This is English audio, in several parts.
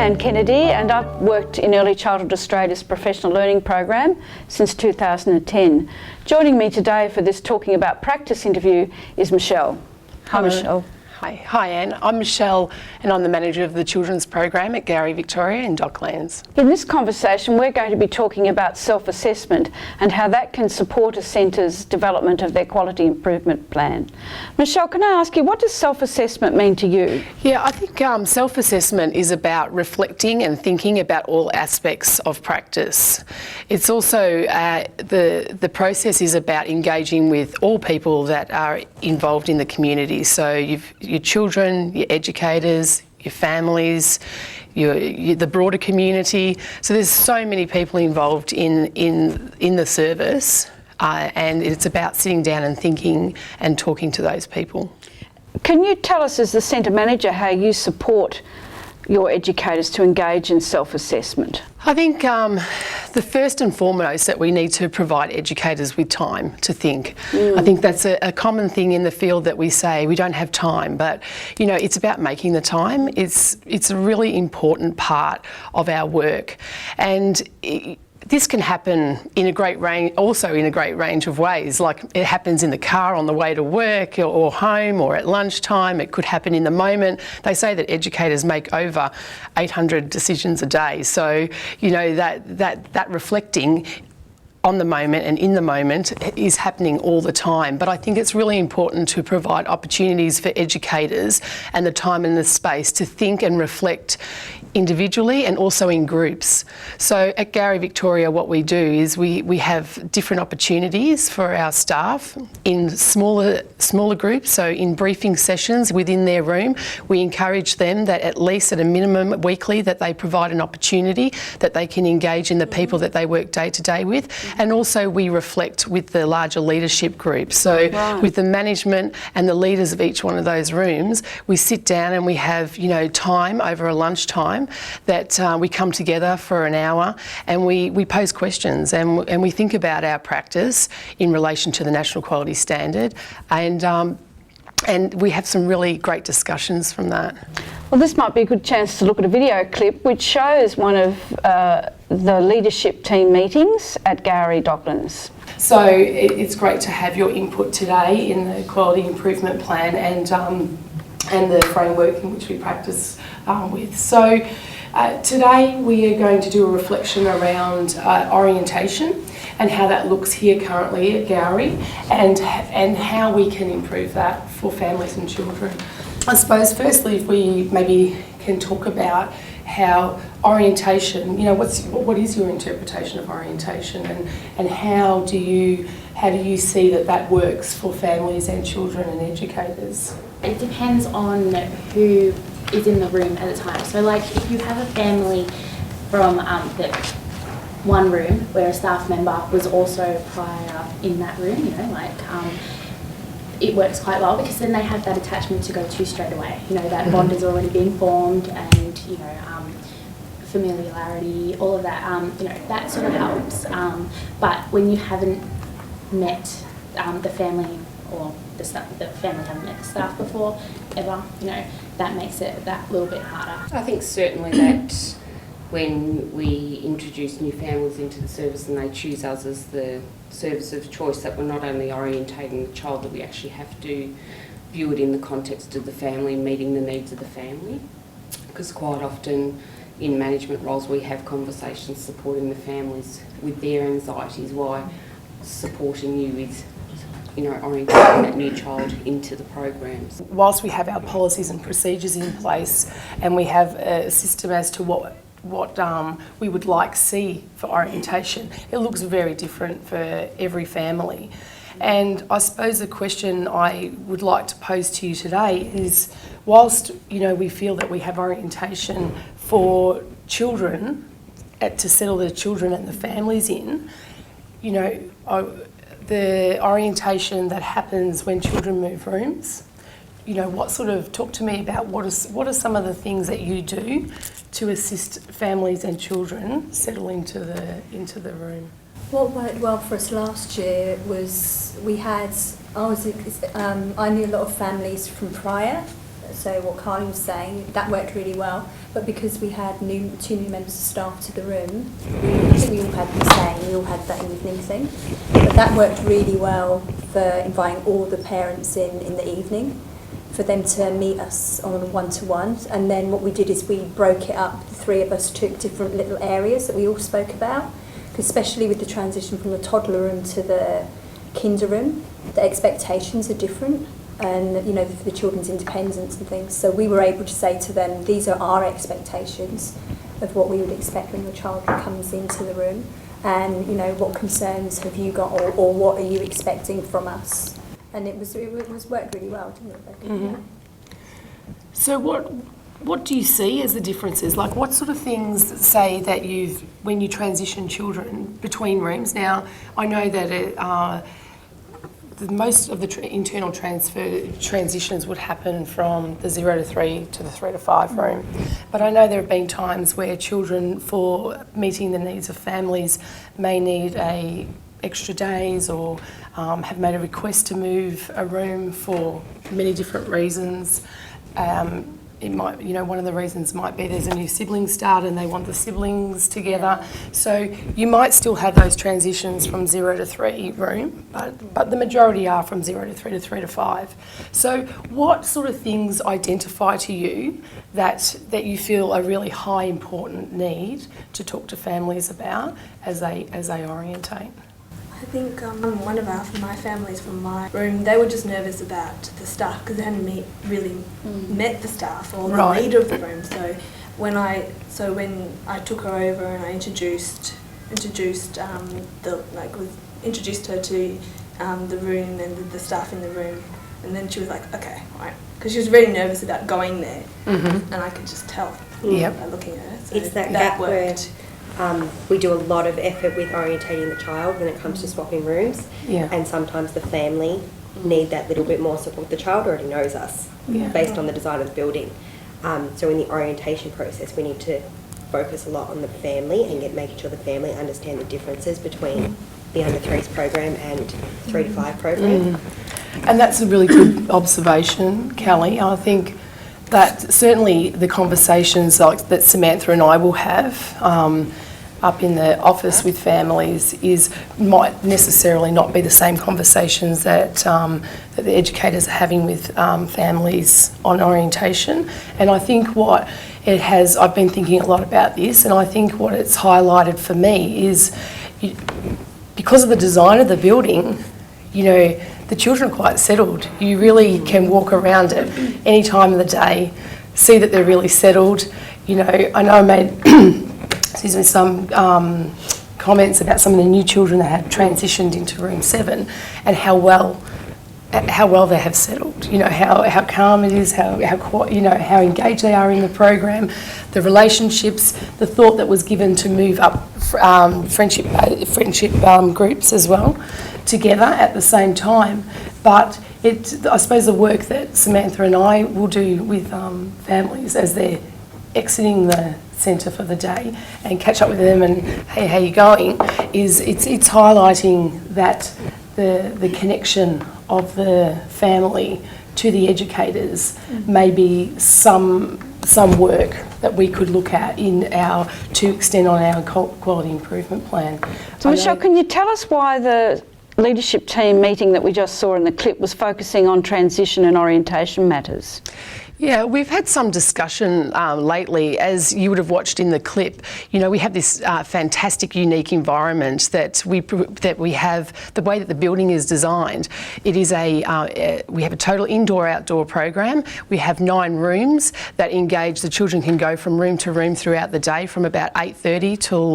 Anne Kennedy and I've worked in Early Childhood Australia's professional learning program since 2010. Joining me today for this Talking About Practice interview is Michelle. Hi Michelle. Hi Anne, I'm Michelle and I'm the manager of the children's program at Gowrie, Victoria in Docklands. In this conversation we're going to be talking about self-assessment and how that can support a centre's development of their quality improvement plan. Michelle, can I ask you, what does self-assessment mean to you? Yeah, I think self-assessment is about reflecting and thinking about all aspects of practice. It's also, the process is about engaging with all people that are involved in the community. So your children, your educators, your families, the broader community. So there's so many people involved in the service, and it's about sitting down and thinking and talking to those people. Can you tell us, as the centre manager, how you support your educators to engage in self-assessment? I think the first and foremost that we need to provide educators with time to think. I think that's a common thing in the field that we say we don't have time, but you know, it's about making the time. It's a really important part of our work, and this can happen in a great range, also in a great range of ways. Like it happens in the car on the way to work or home or at lunchtime. It could happen in the moment. They say that educators make over 800 decisions a day. So, you know, that reflecting on the moment and in the moment is happening all the time. But I think it's really important to provide opportunities for educators and the time and the space to think and reflect individually and also in groups. So at Gowrie, Victoria, what we do is we have different opportunities for our staff in smaller groups. So in briefing sessions within their room, we encourage them that at least at a minimum weekly that they provide an opportunity that they can engage in the people that they work day to day with. And also we reflect with the larger leadership group. So with the management and the leaders of each one of those rooms, we sit down and we have, you know, time over a lunchtime that we come together for an hour and we pose questions and we think about our practice in relation to the National Quality Standard, and we have some really great discussions from that. Well, this might be a good chance to look at a video clip which shows one of the leadership team meetings at Gowrie Docklands. So it's great to have your input today in the quality improvement plan and the framework in which we practice with. So today we are going to do a reflection around orientation and how that looks here currently at Gowrie and how we can improve that for families and children. I suppose firstly if we maybe can talk about how orientation, you know, what is your interpretation of orientation and how do you see that works for families and children and educators? It depends on who is in the room at a time. So like if you have a family from the one room where a staff member was also prior in that room, you know, like it works quite well because then they have that attachment to go to straight away. You know, that bond has already been formed and, you know, familiarity, all of that, you know, that sort of helps. But when you haven't met the family or the family haven't met the staff before, ever, you know, that makes it that little bit harder. I think certainly that when we introduce new families into the service and they choose us as the service of choice, that we're not only orientating the child, that we actually have to view it in the context of the family, meeting the needs of the family. Because quite often in management roles we have conversations supporting the families with their anxieties, why supporting you is, you know, orientating that new child into the programs. Whilst we have our policies and procedures in place and we have a system as to what we would like to see for orientation, it looks very different for every family. And I suppose the question I would like to pose to you today is, whilst, you know, we feel that we have orientation for children, to settle the children and the families in, you know, the orientation that happens when children move rooms, you know, talk to me about what are some of the things that you do to assist families and children settle into the room? What worked well for us last year was I knew a lot of families from prior so what Carly was saying, that worked really well. But because we had two new members of staff to the room, I think we all had the same, we all had that evening thing. But that worked really well for inviting all the parents in the evening, for them to meet us on a one-to-one. And then what we did is we broke it up. The three of us took different little areas that we all spoke about, especially with the transition from the toddler room to the kinder room, the expectations are different, and you know, for the children's independence and things. So we were able to say to them, these are our expectations of what we would expect when your child comes into the room, and you know, what concerns have you got, or what are you expecting from us? And it was worked really well, didn't it, Becky? Mm-hmm. So what do you see as the differences? Like, what sort of things say that when you transition children between rooms? Now, I know that most of the internal transitions would happen from the 0 to 3 to the 3 to 5 room. But I know there have been times where children, for meeting the needs of families, may need extra days, or have made a request to move a room for many different reasons. It might, you know, one of the reasons might be there's a new sibling start and they want the siblings together. So you might still have those transitions from 0 to 3 room, but the majority are from 0 to 3 to 3 to 5. So what sort of things identify to you that you feel a really high important need to talk to families about as they orientate? I think one of my families from my room, they were just nervous about the staff because they hadn't met the staff or the leader of the room. So when I took her over and I introduced her to the room and the staff in the room, and then she was like, okay, right, because she was really nervous about going there, and I could just tell by looking at her. So it's that worked. We do a lot of effort with orientating the child when it comes to swapping rooms, and sometimes the family need that little bit more support. The child already knows us based on the design of the building. So in the orientation process, we need to focus a lot on the family and making sure the family understand the differences between the under 3s program and 3 to 5 program. And that's a really good observation, Callie. I think that certainly the conversations like that Samantha and I will have up in the office with families might necessarily not be the same conversations that the educators are having with families on orientation. And I think I've been thinking a lot about this, and I think what it's highlighted for me is because of the design of the building, you know, the children are quite settled. You really can walk around it any time of the day, see that they're really settled. You know, I know I made some comments about some of the new children that had transitioned into room 7 and how well they have settled. You know, how calm it is, how engaged they are in the program, the relationships, the thought that was given to move up friendship groups as well together at the same time. But I suppose the work that Samantha and I will do with families as they're exiting the centre for the day and catch up with them and, hey, how you going, is it's highlighting that the connection of the family to the educators may be some work that we could look at to extend on our quality improvement plan. So Michelle, can you tell us why the leadership team meeting that we just saw in the clip was focusing on transition and orientation matters? Yeah, we've had some discussion lately, as you would have watched in the clip. You know, we have this fantastic, unique environment that we have. The way that the building is designed, it is we have a total indoor-outdoor program. We have 9 rooms that engage. The children can go from room to room throughout the day, from about 8:30 till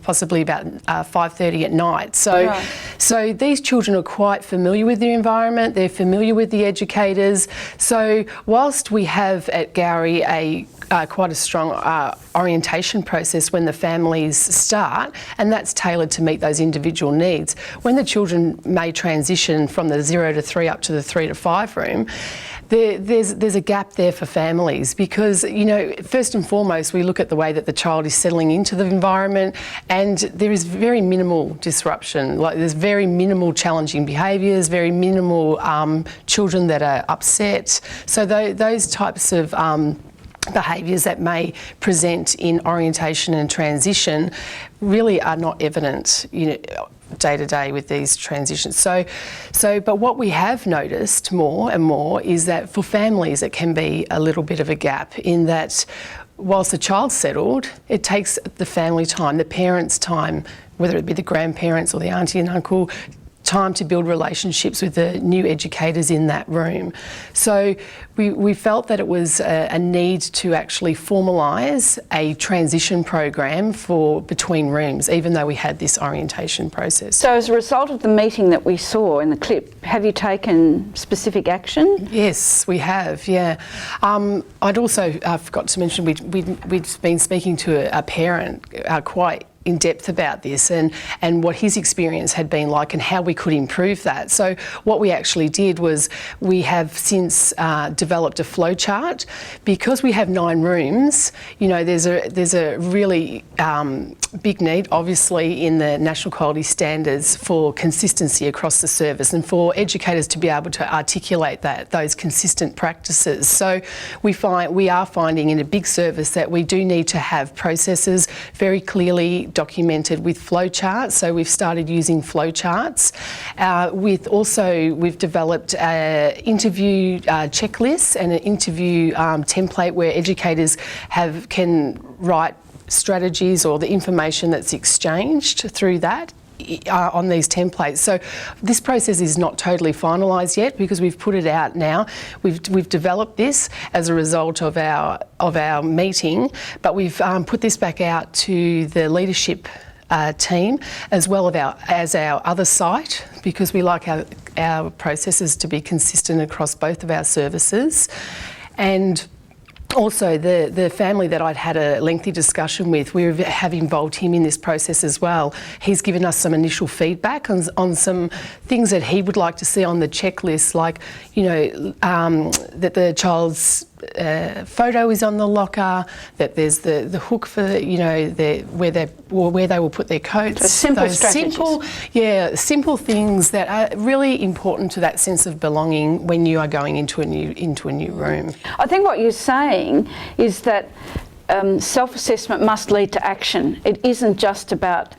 possibly about 5:30 at night. So these children are quite familiar with the environment. They're familiar with the educators. So whilst we have at Gowrie a quite a strong orientation process when the families start, and that's tailored to meet those individual needs. When the children may transition from the 0 to 3 up to the 3 to 5 room, there's a gap there for families because, you know, first and foremost, we look at the way that the child is settling into the environment, and there is very minimal disruption. Like, there's very minimal challenging behaviours, very minimal children that are upset. So those types of behaviours that may present in orientation and transition really are not evident, you know, day to day with these transitions. But what we have noticed more and more is that for families it can be a little bit of a gap in that whilst the child's settled, it takes the family time, the parents' time, whether it be the grandparents or the auntie and uncle, time to build relationships with the new educators in that room. So we felt that it was a need to actually formalise a transition program for between rooms, even though we had this orientation process. So as a result of the meeting that we saw in the clip, have you taken specific action? Yes, we have, yeah. I'd also forgot to mention we'd been speaking to a parent quite in depth about this and what his experience had been like and how we could improve that. So what we actually did was we have since developed a flow chart. Because we have 9 rooms, you know, there's a really big need obviously in the national quality standards for consistency across the service and for educators to be able to articulate those consistent practices. So we are finding in a big service that we do need to have processes very clearly documented with flow charts. So we've started using flow charts. We've developed interview checklists and an interview template where educators can write strategies or the information that's exchanged through that on these templates. So this process is not totally finalised yet because we've put it out now. We've developed this as a result of our meeting, but we've put this back out to the leadership team as well as our other site because we like our processes to be consistent across both of our services. And also, the family that I'd had a lengthy discussion with, we have involved him in this process as well. He's given us some initial feedback on some things that he would like to see on the checklist, like, you know, that the child's photo is on the locker, that there's the hook for, you know, where they will put their coats. So simple strategies. Simple things that are really important to that sense of belonging when you are going into a new room. I think what you're saying is that self-assessment must lead to action. It isn't just about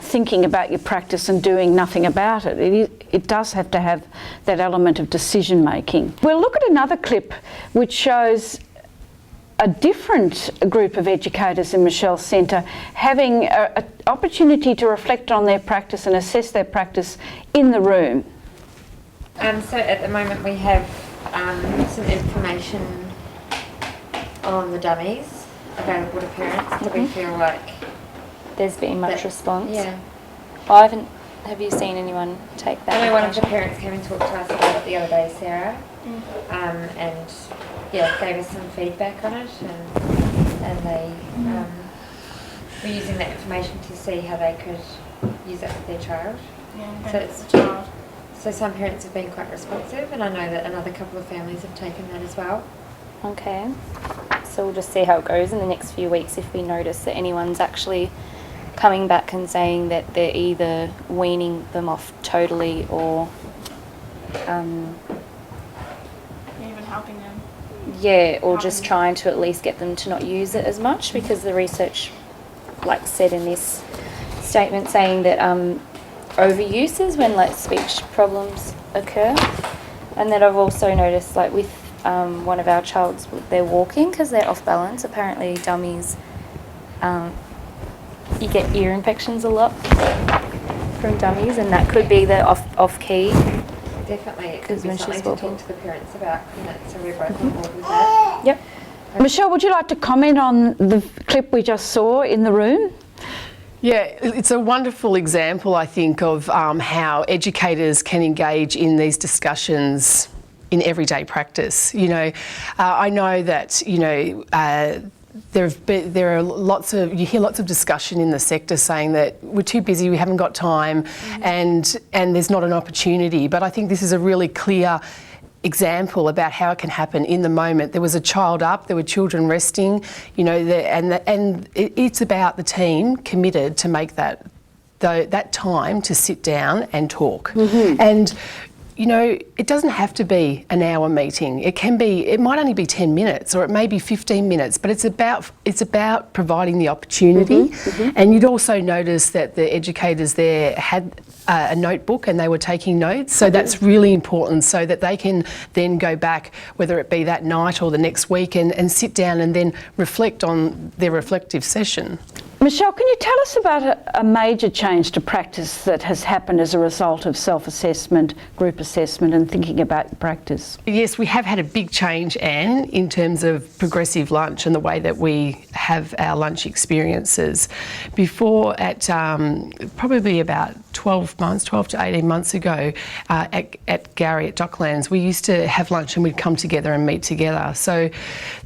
thinking about your practice and doing nothing about it. It does have to have that element of decision making. We'll look at another clip which shows a different group of educators in Michelle's Centre having an opportunity to reflect on their practice and assess their practice in the room. So at the moment we have some information on the dummies available to parents. Do we feel like there's been much response? Yeah. Have you seen anyone take that? I know one of the parents came and talked to us about it the other day, Sarah, and gave us some feedback on it, and they were using that information to see how they could use it with their child. Yeah, so it's the child. So some parents have been quite responsive, and I know that another couple of families have taken that as well. Okay. So we'll just see how it goes in the next few weeks if we notice that anyone's actually coming back and saying that they're either weaning them off totally or even helping them. Yeah, or just trying to at least get them to not use it as much, because the research, like said in this statement, saying that overuse is when like speech problems occur. And that I've also noticed like with one of our child's, they're walking because they're off balance. Apparently dummies, you get ear infections a lot from dummies, and that could be the off key. Definitely, it could be when something she's to walking. talk to the parents about, so we're both on board with that. Yep. Michelle, would you like to comment on the clip we just saw in the room? Yeah, it's a wonderful example, I think, of how educators can engage in these discussions in everyday practice. I know that, there are you hear lots of discussion in the sector saying that we're too busy, we haven't got time, and there's not an opportunity. But I think this is a really clear example about how it can happen in the moment. There was a child up, there were children resting, and it's about the team committed to make that time to sit down and talk. And it doesn't have to be an hour meeting. It might only be 10 minutes, or it may be 15 minutes, but it's about providing the opportunity. And you'd also notice that the educators there had a notebook and they were taking notes. So that's really important, so that they can then go back, whether it be that night or the next week, and sit down and then reflect on their reflective session. Michelle, can you tell us about a major change to practice that has happened as a result of self-assessment, group assessment and thinking about practice? Yes, we have had a big change, Anne, in terms of progressive lunch and the way that we have our lunch experiences. Before, at probably about 12 to 18 months ago, at Gary at Docklands, we used to have lunch and we'd come together and meet together. So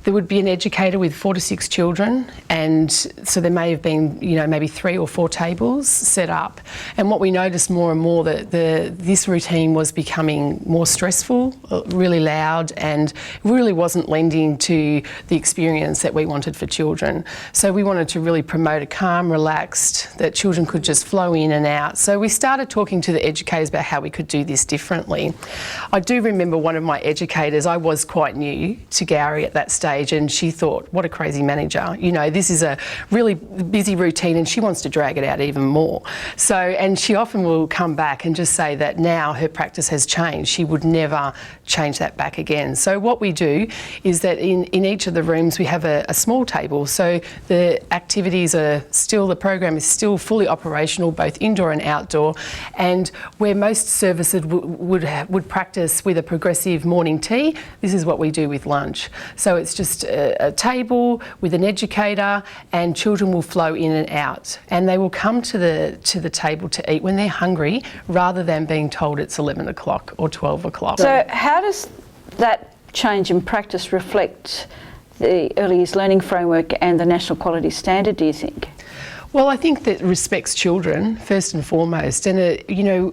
there would be an educator with 4 to 6 children, and so there may have been, maybe 3 or 4 tables set up. And what we noticed more and more, that this routine was becoming more stressful, really loud, and really wasn't lending to the experience that we wanted for children. So we wanted to really promote a calm, relaxed, that children could just flow in and out. So we started talking to the educators about how we could do this differently. I do remember one of my educators, I was quite new to Gary at that stage, and she thought, what a crazy manager. This is a really busy routine and she wants to drag it out even more. So, and she often will come back and just say that now her practice has changed. She would never change that back again. So what we do is that in each of the rooms we have a small table. So the activities the program is still fully operational, both indoor and outdoor, and where most services would practice with a progressive morning tea, this is what we do with lunch. So it's just a table with an educator, and children will flow in and out, and they will come to the table to eat when they're hungry, rather than being told it's 11 o'clock or 12 o'clock. So how does that change in practice reflect the Early Years Learning Framework and the National Quality Standard, do you think? Well, I think that respects children first and foremost, and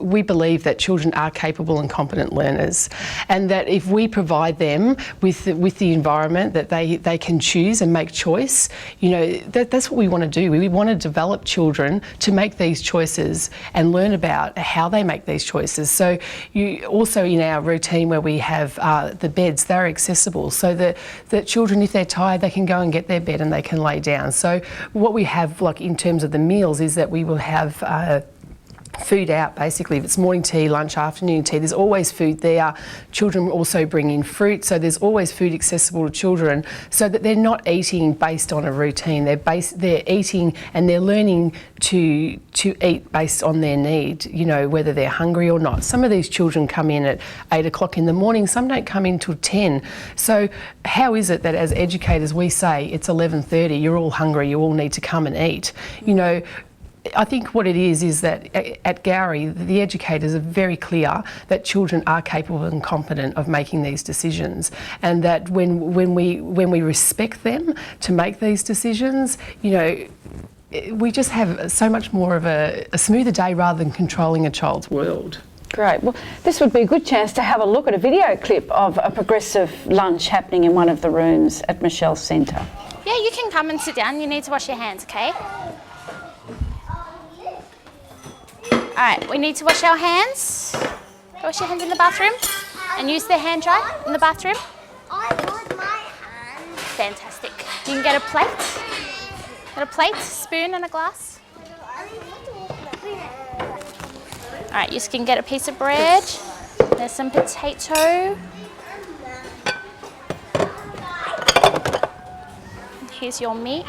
we believe that children are capable and competent learners, and that if we provide them with the environment that they can choose and make choice, that's what we want to do. We want to develop children to make these choices and learn about how they make these choices. So you also, in our routine where we have the beds, they're accessible, so that children, if they're tired, they can go and get their bed and they can lay down. So what we have, like in terms of the meals, is that we will have food out, basically. If it's morning tea, lunch, afternoon tea, there's always food there. Children also bring in fruit, so there's always food accessible to children, so that they're not eating based on a routine. They're eating and they're learning to eat based on their need, whether they're hungry or not. Some of these children come in at 8 o'clock in the morning, some don't come in till 10. So how is it that as educators we say it's 11:30, you're all hungry, you all need to come and eat? I think what it is that at Gary, the educators are very clear that children are capable and competent of making these decisions, and that when we respect them to make these decisions, we just have so much more of a smoother day rather than controlling a child's world. Great. Well, this would be a good chance to have a look at a video clip of a progressive lunch happening in one of the rooms at Michelle's Centre. Yeah, you can come and sit down. You need to wash your hands, okay? All right, we need to wash our hands. Wash your hands in the bathroom and use the hand dryer in the bathroom. I want my hands. Fantastic. You can get a plate. Get a plate, spoon and a glass. All right, you can get a piece of bread. There's some potato. Here's your meat.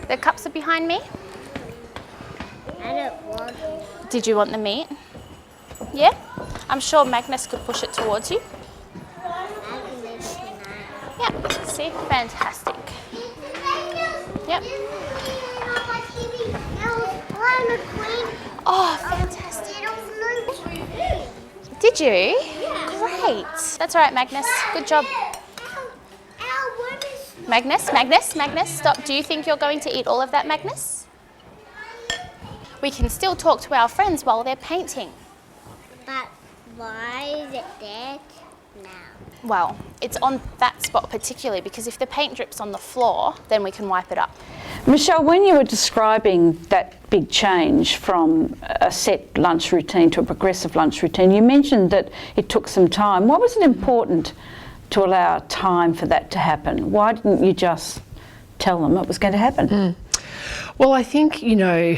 The cups are behind me. I don't want it. Did you want the meat? Yeah? I'm sure Magnus could push it towards you. Yeah, see? Fantastic. Yep. Oh, fantastic. Did you? Great. That's all right, Magnus. Good job. Magnus, stop. Do you think you're going to eat all of that, Magnus? We can still talk to our friends while they're painting. But why is it dead now? Well, it's on that spot particularly because if the paint drips on the floor, then we can wipe it up. Michelle, when you were describing that big change from a set lunch routine to a progressive lunch routine, you mentioned that it took some time. Why was it important to allow time for that to happen? Why didn't you just tell them it was going to happen? Well, I think, you know,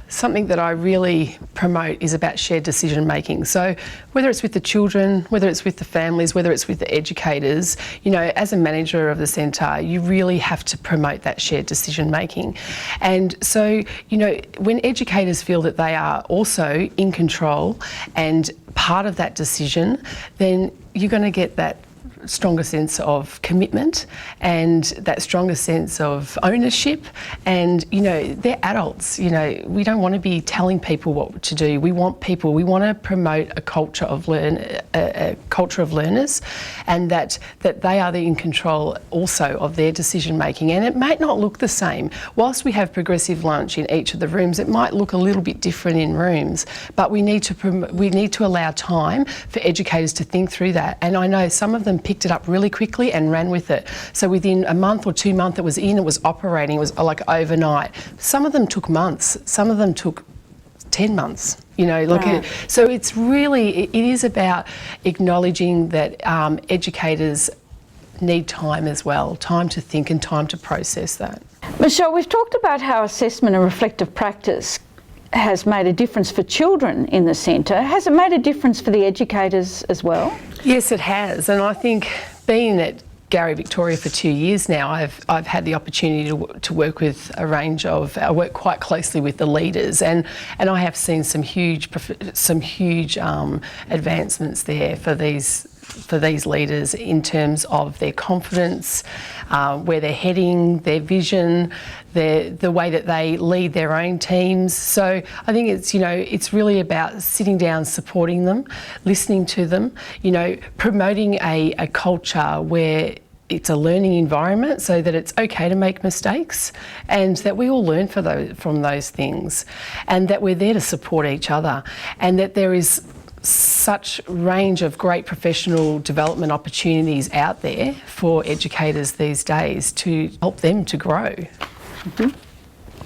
something that I really promote is about shared decision making. So whether it's with the children, whether it's with the families, whether it's with the educators, you know, as a manager of the centre, you really have to promote that shared decision making. And so, you know, when educators feel that they are also in control and part of that decision, then you're going to get that stronger sense of commitment and that stronger sense of ownership. And, you know, they're adults, you know, we don't want to be telling people what to do. We want to promote a culture of learners, and that they are in control also of their decision making. And it might not look the same. Whilst we have progressive lunch in each of the rooms, it might look a little bit different in rooms, but we need to allow time for educators to think through that. And I know some of them picked it up really quickly and ran with it. So within a month or 2 months it was operating, it was like overnight. Some of them took months, some of them took 10 months, you know. So it is about acknowledging that educators need time as well, time to think and time to process that. Michelle, we've talked about how assessment and reflective practice has made a difference for children in the centre. Has it made a difference for the educators as well? Yes, it has. And I think being at Gary Victoria for 2 years now, I've had the opportunity to work with a range of, I work quite closely with the leaders, and I have seen some huge advancements there for these leaders in terms of their confidence, where they're heading, their vision, the way that they lead their own teams. So I think it's really about sitting down, supporting them, listening to them, you know, promoting a culture where it's a learning environment so that it's okay to make mistakes and that we all learn from those things, and that we're there to support each other, and that there is such range of great professional development opportunities out there for educators these days to help them to grow. Mm-hmm.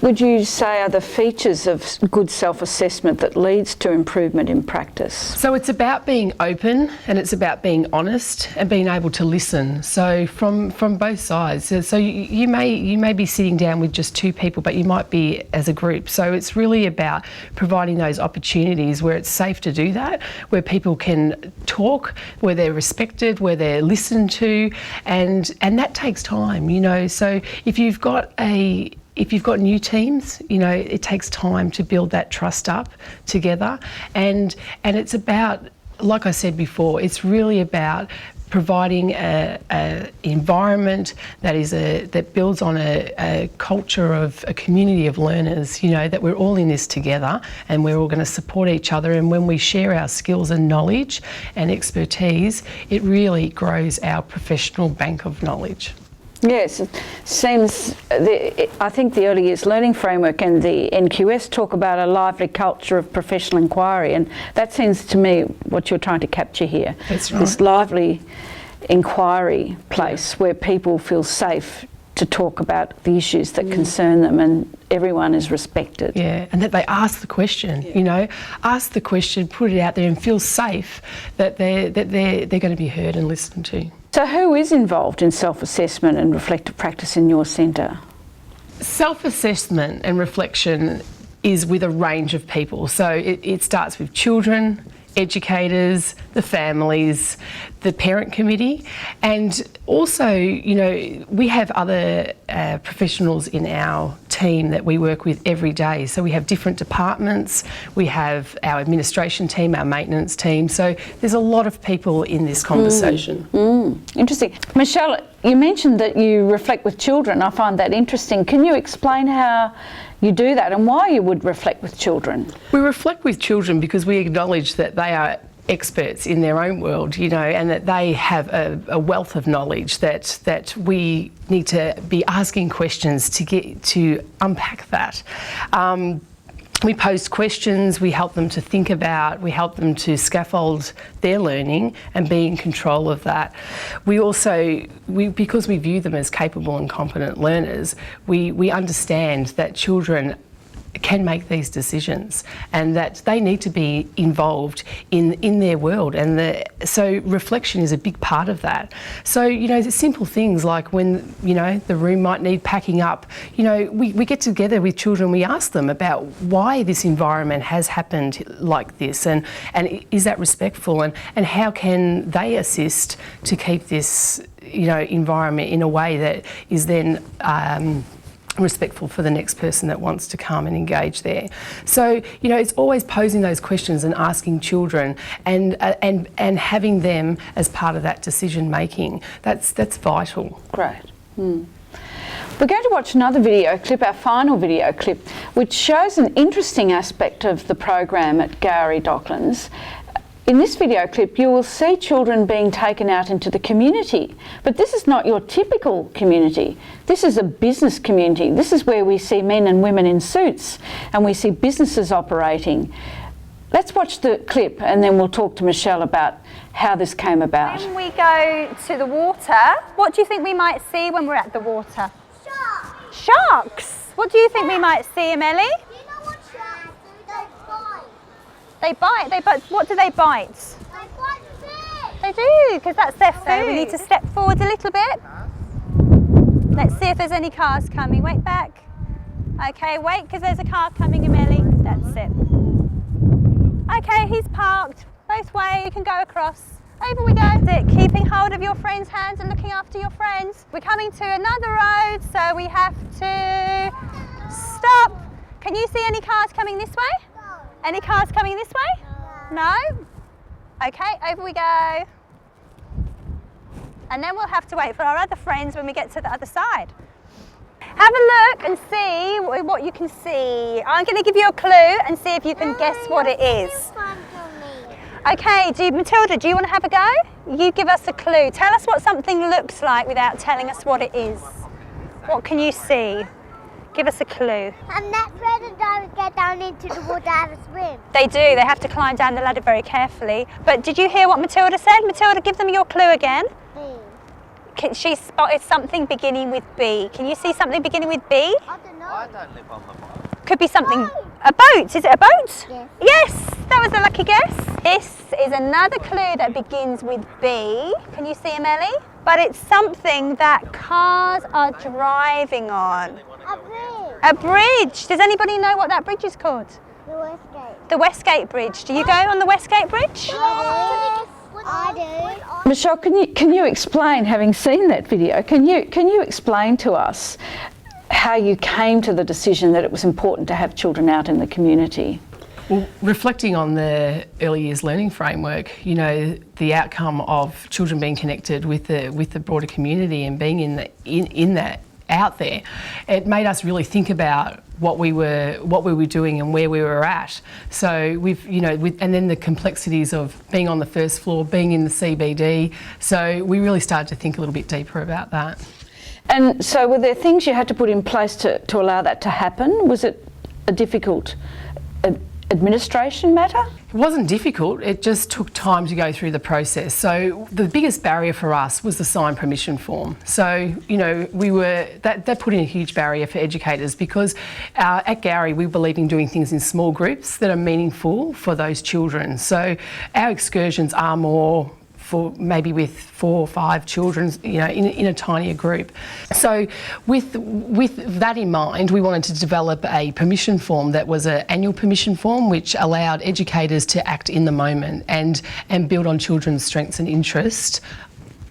Would you say are the features of good self-assessment that leads to improvement in practice? So it's about being open, and it's about being honest and being able to listen. So from both sides. So you may be sitting down with just two people, but you might be as a group. So it's really about providing those opportunities where it's safe to do that, where people can talk, where they're respected, where they're listened to, and that takes time, you know. So if you've got new teams, you know, it takes time to build that trust up together, and it's about, like I said before, it's really about providing a environment that builds on a culture of a community of learners, you know, that we're all in this together and we're all going to support each other, and when we share our skills and knowledge and expertise, it really grows our professional bank of knowledge. Yes, it seems, I think the Early Years Learning Framework and the NQS talk about a lively culture of professional inquiry, and that seems to me what you're trying to capture here. That's right. This lively inquiry place where people feel safe to talk about the issues that concern them, and everyone is respected. Yeah, and that they ask the question, you know, ask the question, put it out there, and feel safe that they're going to be heard and listened to. So who is involved in self-assessment and reflective practice in your centre? Self-assessment and reflection is with a range of people. So it starts with children, educators, the families, the parent committee, and also, you know, we have other professionals in our team that we work with every day. So we have different departments, we have our administration team, our maintenance team, so there's a lot of people in this conversation. Interesting. Michelle, you mentioned that you reflect with children. I find that interesting. Can you explain how you do that and why you would reflect with children? We reflect with children because we acknowledge that they are experts in their own world, you know, and that they have a wealth of knowledge that we need to be asking questions to get to unpack that. We pose questions, we help them to think about, we help them to scaffold their learning and be in control of that. We also, because we view them as capable and competent learners, we understand that children can make these decisions and that they need to be involved in their world, and so reflection is a big part of that. So, you know, the simple things like when, you know, the room might need packing up, you know, we get together with children, we ask them about why this environment has happened like this, and is that respectful, and how can they assist to keep this, you know, environment in a way that is then respectful for the next person that wants to come and engage there. So, you know, it's always posing those questions and asking children and having them as part of that decision making. That's vital. Great. We're going to watch another video clip, our final video clip, which shows an interesting aspect of the program at Gowrie Docklands. In this video clip, you will see children being taken out into the community, but this is not your typical community. This is a business community. This is where we see men and women in suits and we see businesses operating. Let's watch the clip and then we'll talk to Michelle about how this came about. When we go to the water, what do you think we might see when we're at the water? Sharks. Sharks! What do you think we might see, Emily? You know what sharks do? They bite. They bite. What do they bite? They bite fish. They do, because that's their food. So we need to step forward a little bit. Let's see if there's any cars coming. Wait back. Okay, wait, because there's a car coming, Emily. That's it. Okay, he's parked. Both ways, you can go across. Over we go. That's it. Keeping hold of your friend's hands and looking after your friends. We're coming to another road, so we have to stop. Can you see any cars coming this way? Any cars coming this way? No? Okay, over we go. And then we'll have to wait for our other friends when we get to the other side. Have a look and see what you can see. I'm going to give you a clue and see if you can guess what it is. Okay, Matilda, do you want to have a go? You give us a clue. Tell us what something looks like without telling us what it is. What can you see? Give us a clue. And that's where the divers get down into the water to have a swim. They do. They have to climb down the ladder very carefully. But did you hear what Matilda said? Matilda, give them your clue again. B. She spotted something beginning with B. Can you see something beginning with B? I don't know. I don't live on the boat. Could be something. A boat. Is it a boat? Yes. Yes, that was a lucky guess. This is another clue that begins with B. Can you see, Emily? But it's something that cars are driving on. A bridge. A bridge. Does anybody know what that bridge is called? The Westgate. The Westgate Bridge. Do you go on the Westgate Bridge? Yes, I do. Michelle, can you explain, having seen that video, can you explain to us how you came to the decision that it was important to have children out in the community? Well, reflecting on the early years learning framework, you know, the outcome of children being connected with the broader community and being in that out there, it made us really think about what we were doing and where we were at. So we've, you know, and then the complexities of being on the first floor, being in the CBD. So we really started to think a little bit deeper about that. And so were there things you had to put in place to allow that to happen? Was it a difficult administration matter? It wasn't difficult, it just took time to go through the process. So the biggest barrier for us was the signed permission form. So, you know, that put in a huge barrier for educators because at Gowrie we believe in doing things in small groups that are meaningful for those children. So our excursions are more for maybe with 4 or 5 children, you know, in a tinier group. So with that in mind, we wanted to develop a permission form that was an annual permission form, which allowed educators to act in the moment and build on children's strengths and interests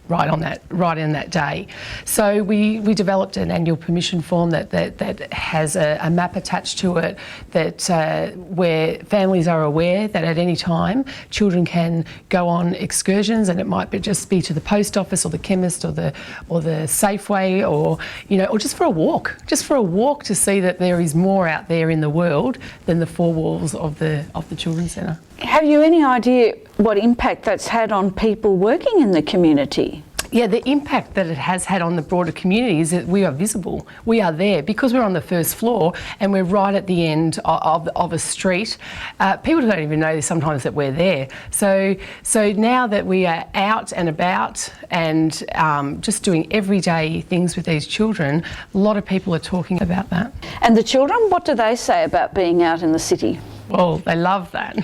right in that day. So we developed an annual permission form that has a map attached to it that where families are aware that at any time children can go on excursions, and it might just be to the post office or the chemist or the Safeway, or you know, or just for a walk to see that there is more out there in the world than the 4 walls of the children's centre. Have you any idea what impact that's had on people working in the community? Yeah, the impact that it has had on the broader community is that we are visible. We are there because we're on the first floor and we're right at the end of a street. People don't even know sometimes that we're there. So now that we are out and about and just doing everyday things with these children, a lot of people are talking about that. And the children, what do they say about being out in the city? Well, they love that.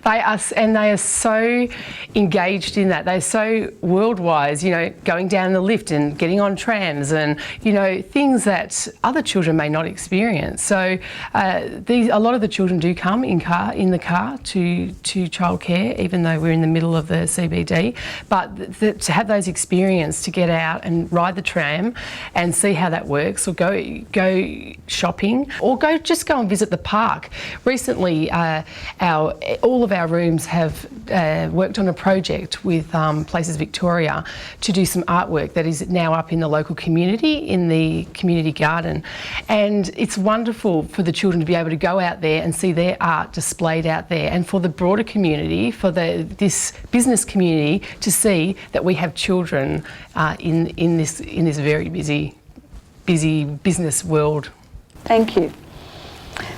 They are so engaged in that. They're so world-wise, you know, going down the lift and getting on trams and, you know, things that other children may not experience. So a lot of the children do come in the car to childcare, even though we're in the middle of the CBD. But to have those experiences, to get out and ride the tram and see how that works, or go shopping, or go and visit the park. Recently, all of our rooms have worked on a project with Places Victoria to do some artwork that is now up in the local community, in the community garden. And it's wonderful for the children to be able to go out there and see their art displayed out there, and for the broader community, for this business community, to see that we have children in this very busy business world. Thank you.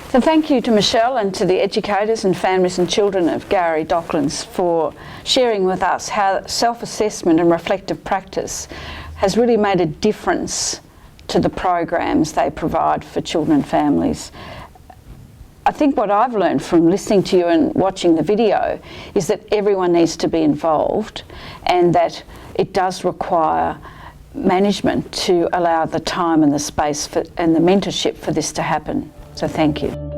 So thank you to Michelle and to the educators and families and children of Gowrie Docklands for sharing with us how self-assessment and reflective practice has really made a difference to the programs they provide for children and families. I think what I've learned from listening to you and watching the video is that everyone needs to be involved, and that it does require management to allow the time and the space and the mentorship for this to happen. So thank you.